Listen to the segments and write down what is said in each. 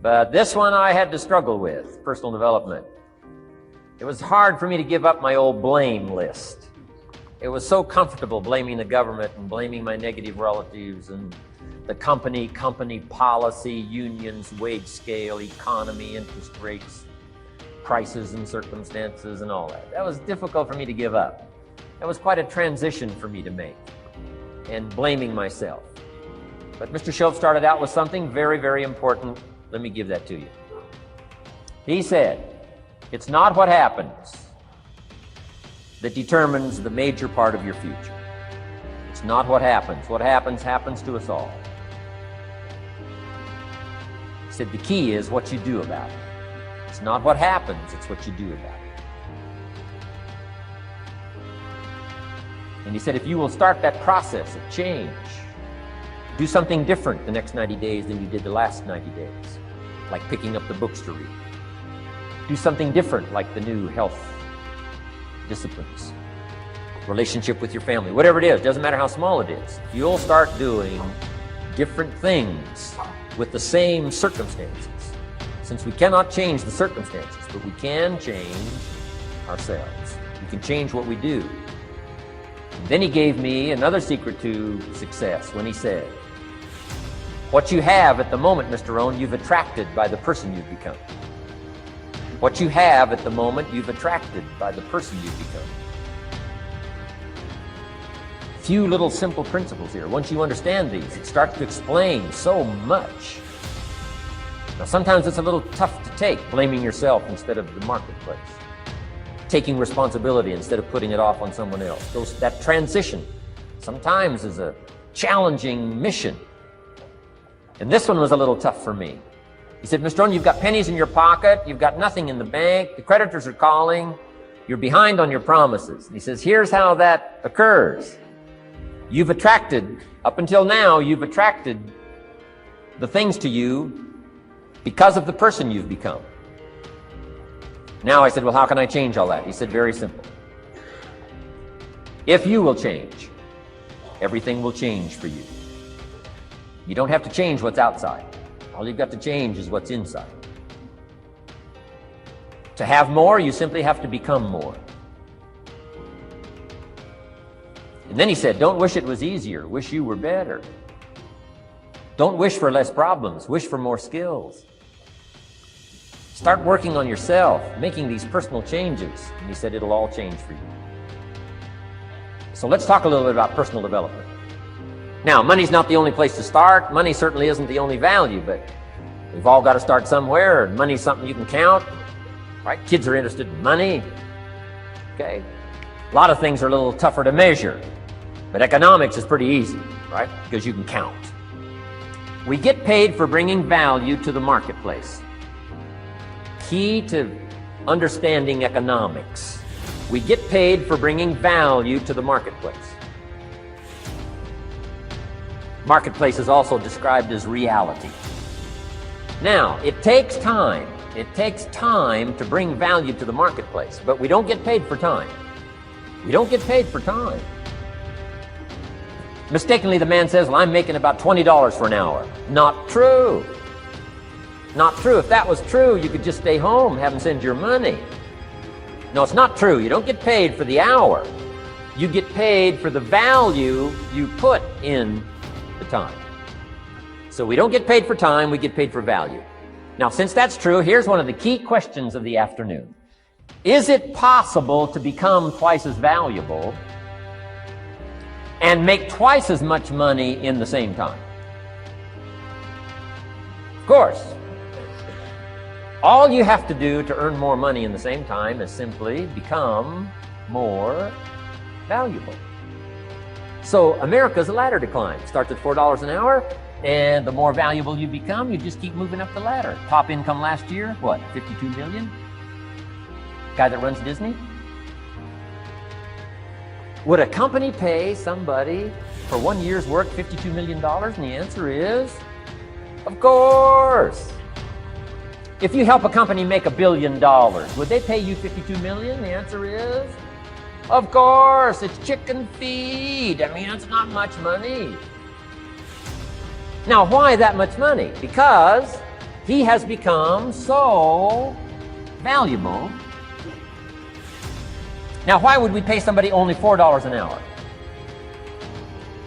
But this one I had to struggle with, personal development. It was hard for me to give up my old blame list. It was so comfortable blaming the government and blaming my negative relatives and the company policy, unions, wage scale, economy, interest rates, prices and circumstances and all that. That was difficult for me to give up. That was quite a transition for me to make, and blaming myself. But Mr. Shoaff started out with something very, very important. Let me give that to you. He said, it's not what happens that determines the major part of your future. It's not what happens. What happens, happens to us all. He said, the key is what you do about it. It's not what happens, it's what you do about it. And he said, if you will start that process of change, do something different the next 90 days than you did the last 90 days, like picking up the books to read. Do something different, like the new health disciplines, relationship with your family, whatever it is, doesn't matter how small it is. You'll start doing different things with the same circumstances. Since we cannot change the circumstances, but we can change ourselves. We can change what we do. And then he gave me another secret to success when he said, what you have at the moment, Mr. Rohn, you've attracted by the person you've become. What you have at the moment, you've attracted by the person you've become. Few little simple principles here. Once you understand these, it starts to explain so much. Now, sometimes it's a little tough to take, blaming yourself instead of the marketplace, taking responsibility instead of putting it off on someone else. That transition sometimes is a challenging mission. And this one was a little tough for me. He said, Mr. Rohn, you've got pennies in your pocket, you've got nothing in the bank, the creditors are calling, you're behind on your promises. And he says, here's how that occurs. You've attracted, up until now, you've attracted the things to you because of the person you've become. Now I said, well, how can I change all that? He said, very simple. If you will change, everything will change for you. You don't have to change what's outside. All you've got to change is what's inside. To have more, you simply have to become more. And then he said, don't wish it was easier, wish you were better. Don't wish for less problems, wish for more skills. Start working on yourself, making these personal changes. And he said, it'll all change for you. So let's talk a little bit about personal development. Now, money's not the only place to start. Money certainly isn't the only value, but we've all got to start somewhere, and money's something you can count, right? Kids are interested in money, okay? A lot of things are a little tougher to measure, but economics is pretty easy, right? Because you can count. We get paid for bringing value to the marketplace. Key to understanding economics. We get paid for bringing value to the marketplace. Marketplace is also described as reality. Now, it takes time. It takes time to bring value to the marketplace, but we don't get paid for time. We don't get paid for time. Mistakenly, the man says, well, I'm making about $20 for an hour. Not true. Not true. If that was true, you could just stay home, have him send your money. No, it's not true. You don't get paid for the hour. You get paid for the value you put in the time. So we don't get paid for time, we get paid for value. Now, since that's true, here's one of the key questions of the afternoon. Is it possible to become twice as valuable and make twice as much money in the same time? Of course. All you have to do to earn more money in the same time is simply become more valuable. So America's a ladder decline. Starts at $4 an hour, and the more valuable you become, you just keep moving up the ladder. Top income last year, what, 52 million? Guy that runs Disney? Would a company pay somebody for 1 year's work $52 million? And the answer is, of course. If you help a company make $1 billion, would they pay you $52 million? The answer is, of course. It's chicken feed. I mean, it's not much money. Now, why that much money? Because He has become so valuable. Now, why would we pay somebody only $4 an hour?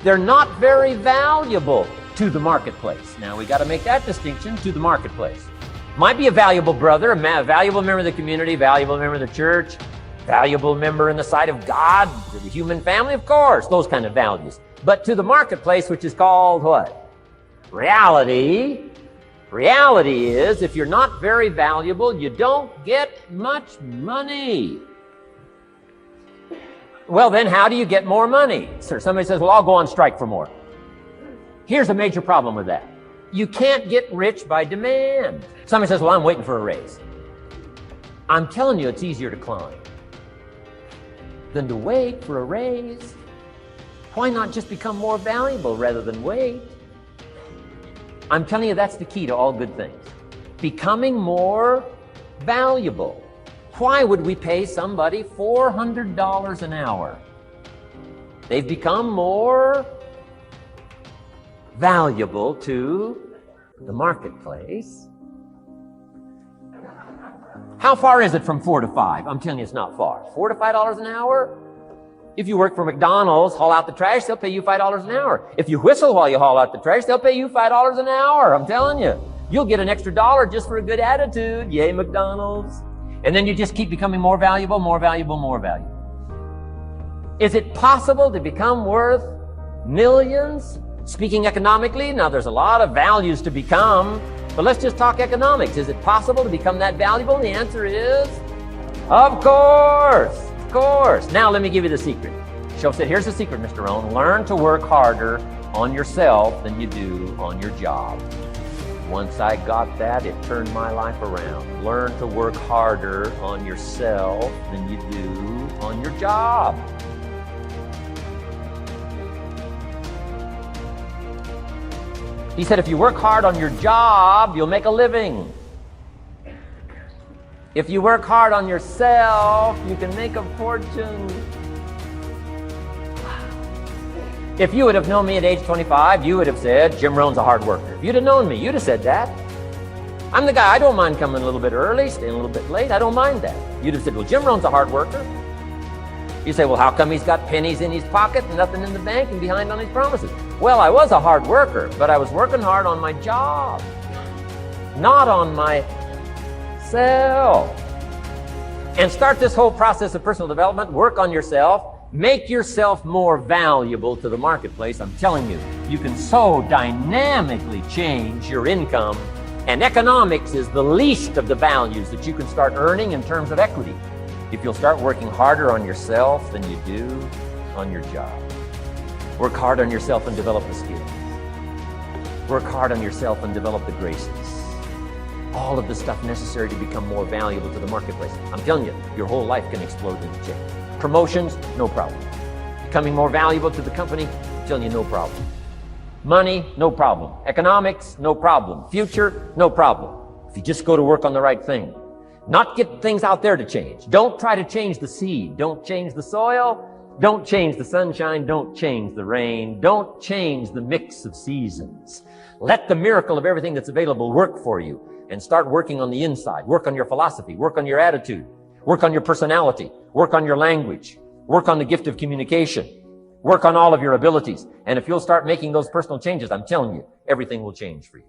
They're not very valuable to the marketplace. Now, we got to make that distinction, to the marketplace. Might be a valuable brother, a valuable member of the community, valuable member of the church, valuable member in the sight of God, to the human family, of course, those kind of values. But to the marketplace, which is called what? Reality. Reality is, if you're not very valuable, you don't get much money. Well, then how do you get more money? Sir, somebody says, well, I'll go on strike for more. Here's a major problem with that. You can't get rich by demand. Somebody says, well, I'm waiting for a raise. I'm telling you, it's easier to climb than to wait for a raise. Why not just become more valuable rather than wait? I'm telling you, that's the key to all good things. Becoming more valuable. Why would we pay somebody $400 an hour? They've become more valuable to the marketplace. How far is it from 4 to 5? I'm telling you, it's not far. $4 to $5 an hour? If you work for McDonald's, haul out the trash, they'll pay you $5 an hour. If you whistle while you haul out the trash, they'll pay you $5 an hour. I'm telling you. You'll get an extra $1 just for a good attitude. Yay, McDonald's. And then you just keep becoming more valuable, more valuable, more valuable. Is it possible to become worth millions? Speaking economically, now there's a lot of values to become, but let's just talk economics. Is it possible to become that valuable? And the answer is, of course, of course. Now let me give you the secret. Shoaff said, here's the secret, Mr. Rohn. Learn to work harder on yourself than you do on your job. Once I got that, it turned my life around. Learn to work harder on yourself than you do on your job. He said, if you work hard on your job, you'll make a living. If you work hard on yourself, you can make a fortune. If you would have known me at age 25, you would have said, Jim Rohn's a hard worker. If you'd have known me, you'd have said that. I'm the guy, I don't mind coming a little bit early, staying a little bit late, I don't mind that. You'd have said, well, Jim Rohn's a hard worker. You say, well, how come he's got pennies in his pocket and nothing in the bank and behind on his promises? Well, I was a hard worker, but I was working hard on my job, not on myself. And start this whole process of personal development, work on yourself, make yourself more valuable to the marketplace. I'm telling you, you can so dynamically change your income, and economics is the least of the values that you can start earning in terms of equity if you'll start working harder on yourself than you do on your job. Work hard on yourself and develop the skills. Work hard on yourself and develop the graces. All of the stuff necessary to become more valuable to the marketplace. I'm telling you, your whole life can explode into change. Promotions, no problem. Becoming more valuable to the company, I'm telling you, no problem. Money, no problem. Economics, no problem. Future, no problem. If you just go to work on the right thing. Not get things out there to change. Don't try to change the seed. Don't change the soil. Don't change the sunshine. Don't change the rain. Don't change the mix of seasons. Let the miracle of everything that's available work for you, and start working on the inside. Work on your philosophy. Work on your attitude. Work on your personality. Work on your language. Work on the gift of communication. Work on all of your abilities. And if you'll start making those personal changes, I'm telling you, everything will change for you.